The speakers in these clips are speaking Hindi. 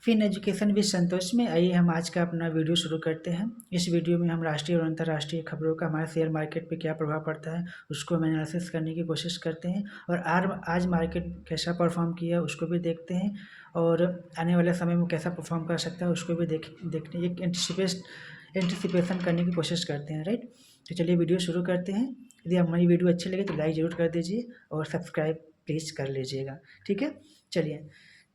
फिन एजुकेशन विद संतोष में आइए हम आज का अपना वीडियो शुरू करते हैं। इस वीडियो में हम राष्ट्रीय और अंतर्राष्ट्रीय खबरों का हमारे शेयर मार्केट पे क्या प्रभाव पड़ता है उसको हम एनालिसिस करने की कोशिश करते हैं और आज मार्केट कैसा परफॉर्म किया उसको भी देखते हैं और आने वाले समय में कैसा परफॉर्म कर सकता है उसको भी देखते हैं, एक एंटिसिपेशन करने की कोशिश करते हैं, राइट। तो चलिए वीडियो शुरू करते हैं। यदि हमारी वीडियो अच्छी लगे तो लाइक ज़रूर कर दीजिए और सब्सक्राइब प्लीज़ कर लीजिएगा, ठीक है। चलिए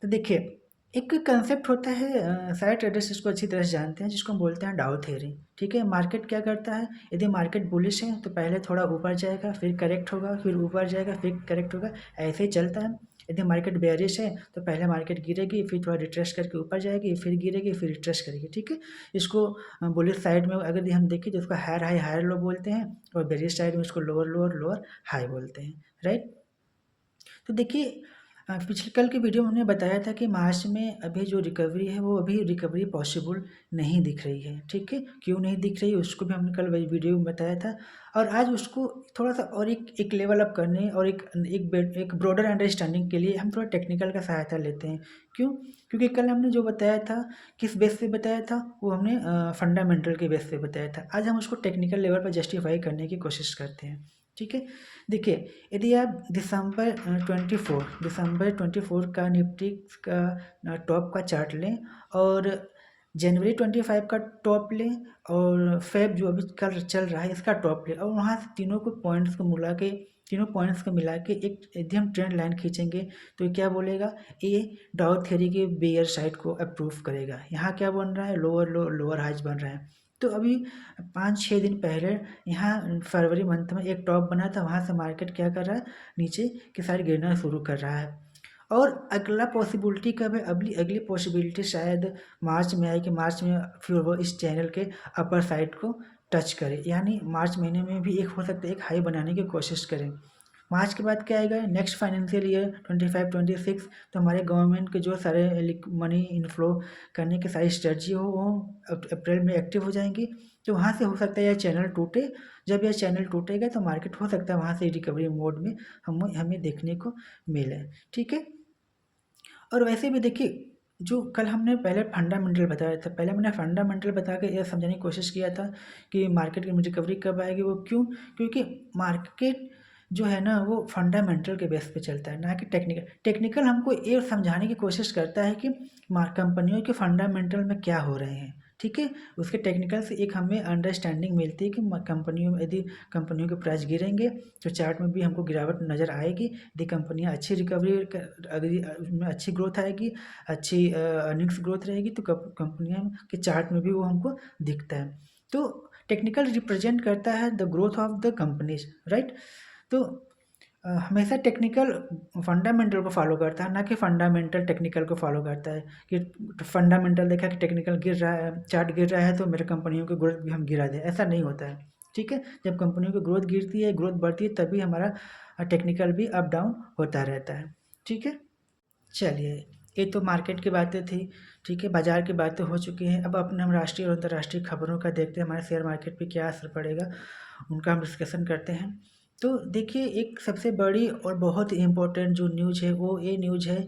तो देखिए, एक कंसेप्ट होता है, सारे ट्रेडर्स इसको अच्छी तरह से जानते हैं, जिसको हम बोलते हैं डाउ थ्योरी, ठीक है। मार्केट क्या करता है, यदि मार्केट बुलिश है तो पहले थोड़ा ऊपर जाएगा, फिर करेक्ट होगा, फिर ऊपर जाएगा, फिर करेक्ट होगा, ऐसे ही चलता है। यदि मार्केट बेयरिश है तो पहले मार्केट गिरेगी, फिर थोड़ा रिट्रेस करके ऊपर जाएगी, फिर गिरेगी, फिर रिट्रेस करेगी, ठीक है। इसको बुलिश साइड में अगर हम देखें तो उसको हायर हाई हायर लो बोलते हैं और बेयरिश साइड में उसको लोअर लोअर लोअर हाई बोलते हैं, राइट। तो देखिए, पिछले कल के वीडियो में हमने बताया था कि मार्च में अभी जो रिकवरी है वो अभी रिकवरी पॉसिबल नहीं दिख रही है, ठीक है। क्यों नहीं दिख रही उसको भी हमने कल वीडियो में बताया था और आज उसको थोड़ा सा और एक लेवल अप करने और एक ब्रॉडर अंडरस्टैंडिंग के लिए हम थोड़ा टेक्निकल का सहायता लेते हैं। क्यों? क्योंकि कल हमने जो बताया था किस बेस पे बताया था वो हमने फंडामेंटल के बेस पे बताया था। आज हम उसको टेक्निकल लेवल पर जस्टिफाई करने की कोशिश करते हैं, ठीक है। देखिए, यदि आप दिसंबर 24 का निफ्टी का टॉप का चार्ट लें और जनवरी 25 का टॉप लें और फेब जो अभी कल चल रहा है इसका टॉप लें और वहाँ से तीनों पॉइंट्स को मिला के एक यदि हम ट्रेंड लाइन खींचेंगे तो ये क्या बोलेगा, ये डाउ थ्योरी के बेयर साइड को अप्रूव करेगा। यहाँ क्या बन रहा है, लोअर हाइज बन रहा है। तो अभी 5-6 दिन पहले यहाँ फरवरी मंथ में एक टॉप बना था, वहाँ से मार्केट क्या कर रहा है, नीचे की साइड गिरना शुरू कर रहा है। और अगला पॉसिबिलिटी कब है, अगली पॉसिबिलिटी शायद मार्च में आए कि मार्च में फिर वो इस चैनल के अपर साइड को टच करे, यानी मार्च महीने में भी एक हो सकता है एक हाई बनाने की कोशिश करें। मार्च के बाद क्या आएगा, नेक्स्ट फाइनेंशियल ईयर 25-26, तो हमारे गवर्नमेंट के जो सारे मनी इनफ्लो करने की सारी स्ट्रेटजी हो वो अप्रैल में एक्टिव हो जाएंगी। तो वहाँ से हो सकता है यह चैनल टूटे। जब यह चैनल टूटेगा तो मार्केट हो सकता है वहाँ से रिकवरी मोड में हमें देखने को मिले, ठीक है। और वैसे भी देखिए, जो कल हमने पहले फंडामेंटल बताया था, पहले मैंने फंडामेंटल बता के यह समझाने की कोशिश किया था कि मार्केट की रिकवरी कब आएगी। वो क्यों? क्योंकि मार्केट जो है ना वो फंडामेंटल के बेस पे चलता है, ना कि टेक्निकल हमको ये समझाने की कोशिश करता है कि कंपनियों के फंडामेंटल में क्या हो रहे हैं, ठीक है। उसके टेक्निकल से एक हमें अंडरस्टैंडिंग मिलती है कि कंपनियों में यदि कंपनियों के प्राइस गिरेंगे तो चार्ट में भी हमको गिरावट नज़र आएगी। यदि कंपनियां अच्छी रिकवरी उसमें अच्छी ग्रोथ आएगी, अच्छी अर्निंग्स ग्रोथ रहेगी तो कंपनियां के चार्ट में भी वो हमको दिखता है। तो टेक्निकल रिप्रेजेंट करता है the growth of the companies, right. तो हमेशा टेक्निकल फंडामेंटल को फॉलो करता है, ना कि फंडामेंटल टेक्निकल को फॉलो करता है कि फंडामेंटल देखा कि टेक्निकल गिर रहा है, चार्ट गिर रहा है तो मेरे कंपनियों की ग्रोथ भी हम गिरा दें, ऐसा नहीं होता है, ठीक है। जब कंपनियों की ग्रोथ गिरती है, ग्रोथ बढ़ती है, तभी हमारा टेक्निकल भी अप डाउन होता रहता है, ठीक है। चलिए, ये तो मार्केट की बातें थी, ठीक है, बाजार की बातें हो चुकी हैं। अब अपने हम राष्ट्रीय और अंतर्राष्ट्रीय खबरों का देखते हैं, हमारे शेयर मार्केट पे क्या असर पड़ेगा उनका हम डिस्कशन करते हैं। तो देखिए, एक सबसे बड़ी और बहुत ही इम्पोर्टेंट जो न्यूज़ है वो ये न्यूज़ है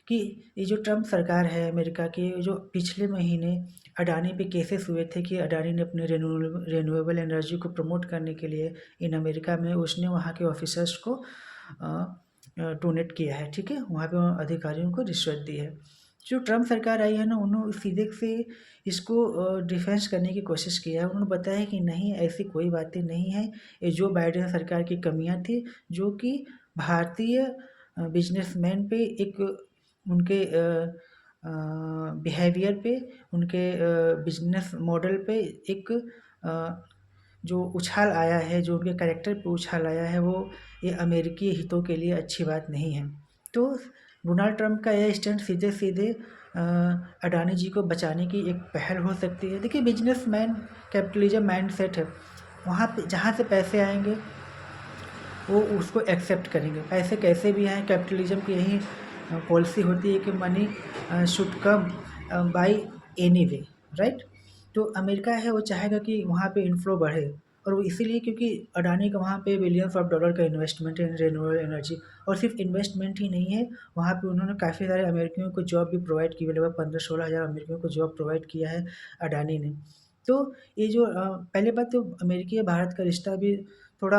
कि ये जो ट्रम्प सरकार है अमेरिका की, जो पिछले महीने अडानी पे केसेस हुए थे कि अडानी ने अपने रिन्यूएबल एनर्जी को प्रमोट करने के लिए इन अमेरिका में उसने वहाँ के ऑफिसर्स को डोनेट किया है, ठीक है, वहाँ पे अधिकारियों को रिश्वत दी है। जो ट्रम्प सरकार आई है ना, उन्होंने सीधे से इसको डिफेंस करने की कोशिश किया है। उन्होंने बताया कि नहीं, ऐसी कोई बातें नहीं है, ये जो बाइडेन सरकार की कमियां थी जो कि भारतीय बिजनेसमैन पे एक उनके बिहेवियर पे, उनके बिजनेस मॉडल पे एक जो उछाल आया है, जो उनके कैरेक्टर पे उछाल आया है, वो ये अमेरिकी हितों के लिए अच्छी बात नहीं है। तो डोनाल्ड ट्रंप का यह स्टैंड सीधे सीधे अडानी जी को बचाने की एक पहल हो सकती है। देखिए, बिजनेसमैन कैपिटलिज्म माइंडसेट है, वहाँ पे जहाँ से पैसे आएंगे वो उसको एक्सेप्ट करेंगे, पैसे कैसे भी आएँ। कैपिटलिज्म की यही पॉलिसी होती है कि money should come by any way, right. तो अमेरिका है वो चाहेगा कि वहाँ पे इनफ्लो बढ़े और वो इसीलिए क्योंकि अडानी का वहाँ पे बिलियंस ऑफ डॉलर का इन्वेस्टमेंट है इन रिन्यूएबल एनर्जी। और सिर्फ इन्वेस्टमेंट ही नहीं है, वहाँ पे उन्होंने काफ़ी सारे अमेरिकियों को जॉब भी प्रोवाइड की, लगभग 15-16 हज़ार अमेरिकियों को जॉब प्रोवाइड किया है अडानी ने। तो ये जो पहले बात तो अमेरिकी और भारत का रिश्ता भी थोड़ा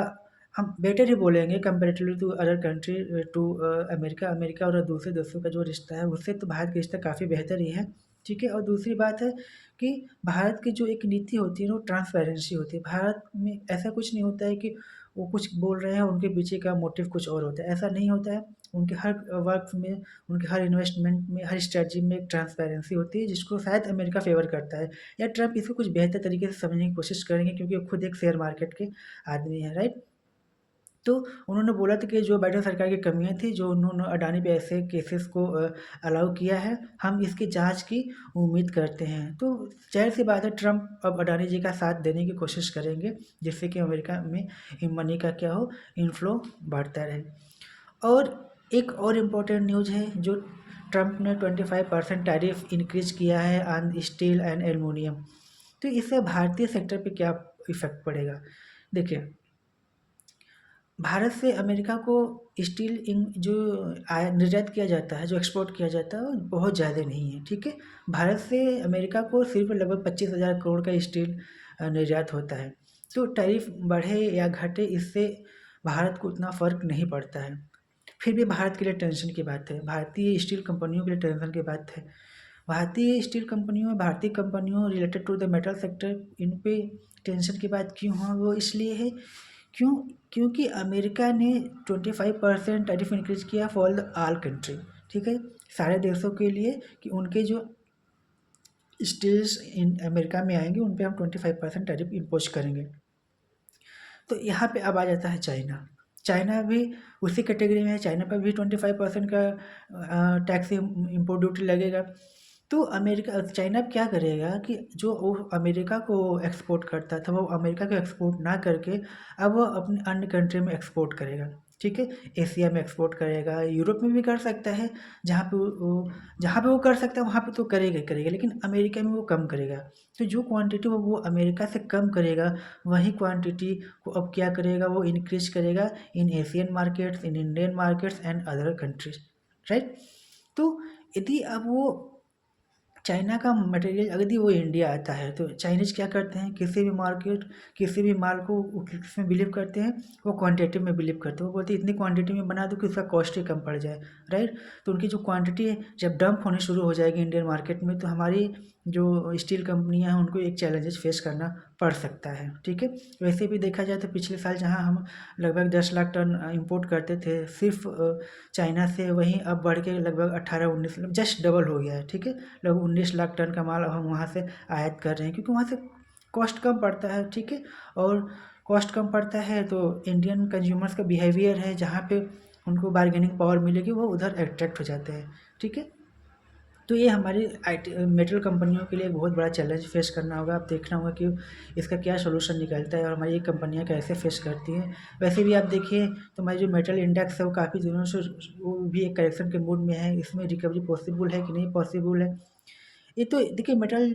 हम बेटर ही बोलेंगे comparatively to other country, to America. America और दूसरे देशों का जो रिश्ता है उससे तो भारत का रिश्ता काफ़ी बेहतर ही है, ठीक है। और दूसरी बात है कि भारत की जो एक नीति होती है ना, वो ट्रांसपेरेंसी होती है। भारत में ऐसा कुछ नहीं होता है कि वो कुछ बोल रहे हैं, उनके पीछे का मोटिव कुछ और होता है, ऐसा नहीं होता है। उनके हर वर्क में, उनके हर इन्वेस्टमेंट में, हर स्ट्रैटेजी में एक ट्रांसपेरेंसी होती है, जिसको शायद अमेरिका फ़ेवर करता है, या ट्रम्प इसको कुछ बेहतर तरीके से समझने की कोशिश करेंगे क्योंकि वो खुद एक शेयर मार्केट के आदमी हैं, राइट। तो उन्होंने बोला था कि जो बाइडेन सरकार की कमियाँ थी, जो उन्होंने अडानी पे ऐसे केसेस को अलाउ किया है, हम इसकी जांच की उम्मीद करते हैं। तो ज़ाहिर-सी बात है ट्रम्प अब अडानी जी का साथ देने की कोशिश करेंगे, जिससे कि अमेरिका में मनी का क्या हो, इनफ्लो बढ़ता रहे। और एक और इम्पोर्टेंट न्यूज़ है, जो ट्रम्प ने 25% टैरिफ इंक्रीज़ किया है ऑन स्टील एंड एल्युमिनियम। तो इससे भारतीय सेक्टर पे क्या इफ़ेक्ट पड़ेगा? देखिए, भारत से अमेरिका को स्टील जो निर्यात किया जाता है, जो एक्सपोर्ट किया जाता है, वो बहुत ज़्यादा नहीं है, ठीक है। भारत से अमेरिका को सिर्फ लगभग 25,000 करोड़ का स्टील निर्यात होता है। तो टैरिफ बढ़े या घटे, इससे भारत को उतना फ़र्क नहीं पड़ता है। फिर भी भारत के लिए टेंशन की बात है, भारतीय स्टील कंपनियों के लिए टेंशन की बात है। भारतीय स्टील कंपनियों, भारतीय कंपनियों related to the metal sector, इन पे टेंशन की बात क्यों है? वो इसलिए है क्यों, क्योंकि अमेरिका ने 25% टैरिफ इंक्रीज किया फॉर द ऑल कंट्री, ठीक है, सारे देशों के लिए, कि उनके जो स्टील्स इन अमेरिका में आएंगे उन पे हम 25% टैरिफ इम्पोज करेंगे। तो यहाँ पे अब आ जाता है चाइना। चाइना भी उसी कैटेगरी में है, चाइना पर भी 25% का टैक्स इम्पोर्ट ड्यूटी लगेगा। तो अमेरिका, चाइना अब क्या करेगा कि जो वो अमेरिका को एक्सपोर्ट करता था, वो अमेरिका को एक्सपोर्ट ना करके अब वो अपने अन्य कंट्री में एक्सपोर्ट करेगा, ठीक है। एशिया में एक्सपोर्ट करेगा, यूरोप में भी कर सकता है, जहाँ पे वो कर सकता है वहाँ पे तो करेगा ही करेगा, लेकिन अमेरिका में वो कम करेगा। तो जो क्वांटिटी वो अमेरिका से कम करेगा, वही क्वांटिटी को अब क्या करेगा, वो इंक्रीज करेगा इन Asian markets, in Indian markets and other countries, right. तो यदि अब वो चाइना का मटेरियल यदि वो इंडिया आता है, तो चाइनीज़ क्या करते हैं, किसी भी मार्केट, किसी भी माल को किसमें बिलीव करते हैं, वो क्वांटिटी में बिलीव करते हैं। वो बोलते हैं इतनी क्वांटिटी में बना दो कि उसका कॉस्ट ही कम पड़ जाए, राइट। तो उनकी जो क्वांटिटी है जब डंप होनी शुरू हो जाएगी इंडियन मार्केट में, तो हमारी जो स्टील कंपनियां हैं उनको एक चैलेंजेस फेस करना पड़ सकता है, ठीक है। वैसे भी देखा जाए तो पिछले साल जहाँ हम लगभग 10 लाख टन इम्पोर्ट करते थे सिर्फ चाइना से, वहीं अब बढ़ के लगभग 18-19, जस्ट डबल हो गया है, ठीक है। लगभग 19 लाख टन का माल अब हम वहाँ से आयात कर रहे हैं, क्योंकि वहाँ से कॉस्ट कम पड़ता है, ठीक है। और कॉस्ट कम पड़ता है तो इंडियन कंज्यूमर्स का बिहेवियर है, जहाँ पे उनको बार्गेनिंग पावर मिलेगी, वो उधर अट्रैक्ट हो जाते हैं, ठीक है। तो ये हमारी IT मेटल कंपनियों के लिए एक बहुत बड़ा चैलेंज फेस करना होगा। अब देखना होगा कि इसका क्या सॉल्यूशन निकलता है और हमारी ये कंपनियाँ कैसे फेस करती हैं। वैसे भी आप देखिए तो हमारी जो मेटल इंडेक्स है वो काफ़ी दिनों से वो भी एक करेक्शन के मूड में है। इसमें रिकवरी पॉसिबल है कि नहीं पॉसिबल है, ये तो देखिए मेटल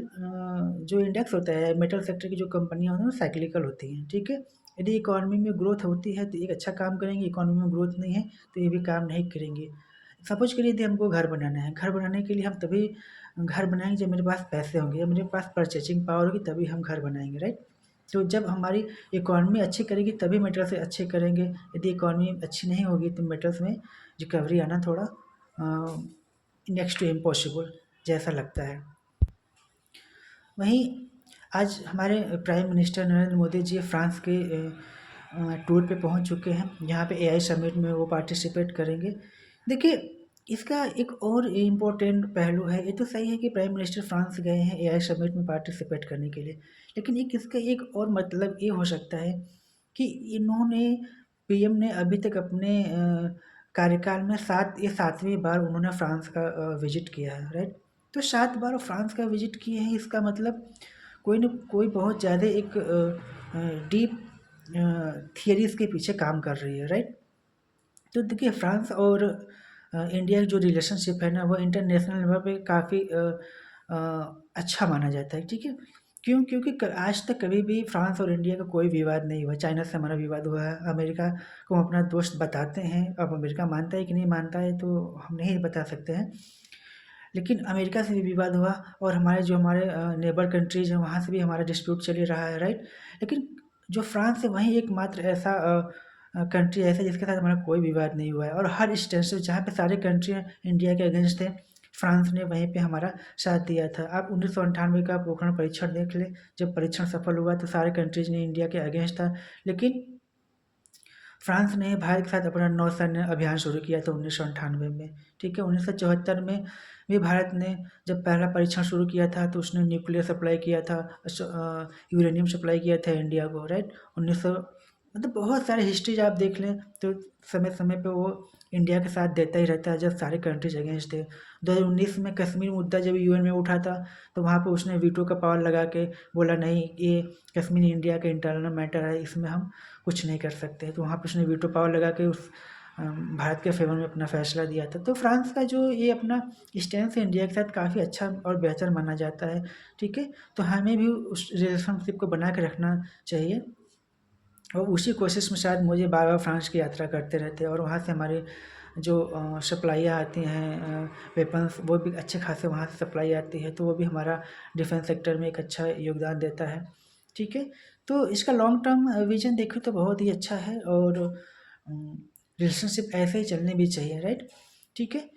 जो इंडेक्स होता है, मेटल सेक्टर की जो कंपनियाँ होती हैं वो साइक्लिकल होती हैं, ठीक है। यदि इकोनॉमी में ग्रोथ होती है तो एक अच्छा काम करेंगे, इकोनॉमी में ग्रोथ नहीं है तो ये भी काम नहीं करेंगे। सपोज करिए यदि हमको घर बनाना है, घर बनाने के लिए हम तभी घर बनाएंगे जब मेरे पास पैसे होंगे, जब मेरे पास परचेजिंग पावर होगी, तभी हम घर बनाएंगे, राइट। तो जब हमारी इकोनॉमी अच्छी करेगी तभी मेटल से अच्छे करेंगे। यदि इकोनॉमी अच्छी नहीं होगी तो मेटल्स में रिकवरी आना थोड़ा नेक्स्ट टू इम्पॉसिबल जैसा लगता है। वहीं आज हमारे prime minister Narendra Modi ji France के टूर पे पहुंच चुके हैं, जहाँ पे AI समिट में वो पार्टिसिपेट करेंगे। देखिए, इसका एक और इम्पोर्टेंट पहलू है, ये तो सही है कि प्राइम मिनिस्टर फ्रांस गए हैं AI समिट में पार्टिसिपेट करने के लिए, लेकिन एक इसका एक और मतलब ये हो सकता है कि इन्होंने, PM ने अभी तक अपने कार्यकाल में 7वीं बार उन्होंने फ्रांस का विजिट किया है, राइट। तो 7 बार फ्रांस का विजिट किए हैं, इसका मतलब कोई न कोई बहुत ज़्यादा एक डीप थियरी इसके पीछे काम कर रही है, राइट। तो देखिए फ्रांस और इंडिया की जो रिलेशनशिप है ना, वो इंटरनेशनल लेवल पे काफ़ी अच्छा माना जाता है, ठीक है। क्यों? क्योंकि आज तक कभी भी फ्रांस और इंडिया का कोई विवाद नहीं हुआ। चाइना से हमारा विवाद हुआ है, अमेरिका को हम अपना दोस्त बताते हैं। अब अमेरिका मानता है कि नहीं मानता है तो हम नहीं बता सकते हैं। लेकिन अमेरिका से भी विवाद हुआ और हमारे नेबर कंट्रीज़ हैं वहाँ से भी हमारा डिस्प्यूट चल ही रहा है, राइट। लेकिन जो फ्रांस है वही एकमात्र ऐसा कंट्री ऐसा जिसके साथ हमारा कोई विवाद नहीं हुआ है और हर इंस्टेंस जहाँ पे सारे कंट्री इंडिया के अगेंस्ट थे, फ्रांस ने वहीं पे हमारा साथ दिया था। आप 1998 का पोखरण परीक्षण देख लें, जब परीक्षण सफल हुआ तो सारे कंट्रीज़ ने इंडिया के अगेंस्ट था। लेकिन फ्रांस ने भारत के साथ अपना नौसैन्य अभियान शुरू किया था 1998 में, ठीक है। 1974 में भी भारत ने जब पहला परीक्षण शुरू किया था तो उसने न्यूक्लियर सप्लाई किया था, यूरेनियम सप्लाई किया था इंडिया को, राइट। 1900 मतलब बहुत सारे हिस्ट्रीज आप देख लें तो समय समय पे वो इंडिया के साथ देता ही रहता है जब सारे कंट्रीज अगेंस्ट थे। 2019 में कश्मीर मुद्दा जब यूएन में उठा था तो वहाँ पे उसने वीटो का पावर लगा के बोला नहीं, ये कश्मीर इंडिया का इंटरनल मैटर है, इसमें हम कुछ नहीं कर सकते। तो वहाँ पे उसने वीटो पावर लगा के उस भारत के फेवर में अपना फैसला दिया था। तो फ्रांस का जो ये अपना स्टैंड है इंडिया के साथ काफ़ी अच्छा और बेहतर माना जाता है, ठीक है। तो हमें भी उस रिलेशनशिप को बना के रखना चाहिए और उसी कोशिश में शायद मुझे बार बार फ्रांस की यात्रा करते रहते हैं और वहाँ से हमारे जो सप्लाइयाँ आती हैं वेपन्स, वो भी अच्छे खासे वहाँ से सप्लाई आती है, तो वो भी हमारा डिफेंस सेक्टर में एक अच्छा योगदान देता है, ठीक है। तो इसका लॉन्ग टर्म विजन देखें तो बहुत ही अच्छा है और रिलेशनशिप ऐसे ही चलने भी चाहिए, राइट, ठीक है।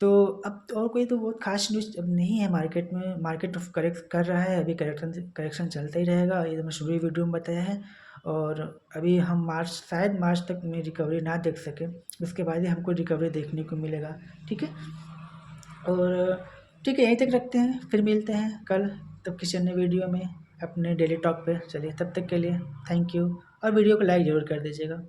तो अब तो और कोई तो बहुत खास न्यूज़ अब नहीं है मार्केट में, मार्केट करेक्ट कर रहा है, अभी करेक्शन चलता ही रहेगा, ये तो मैं शुरू ही वीडियो में बताया है। और अभी हम शायद मार्च तक में रिकवरी ना देख सकें, उसके बाद ही हमको रिकवरी देखने को मिलेगा, ठीक है। और ठीक है, यहीं तक रखते हैं, फिर मिलते हैं कल तब किसी अन्य वीडियो में अपने डेली टॉक पे। चलिए तब तक के लिए थैंक यू और वीडियो को लाइक ज़रूर कर दीजिएगा।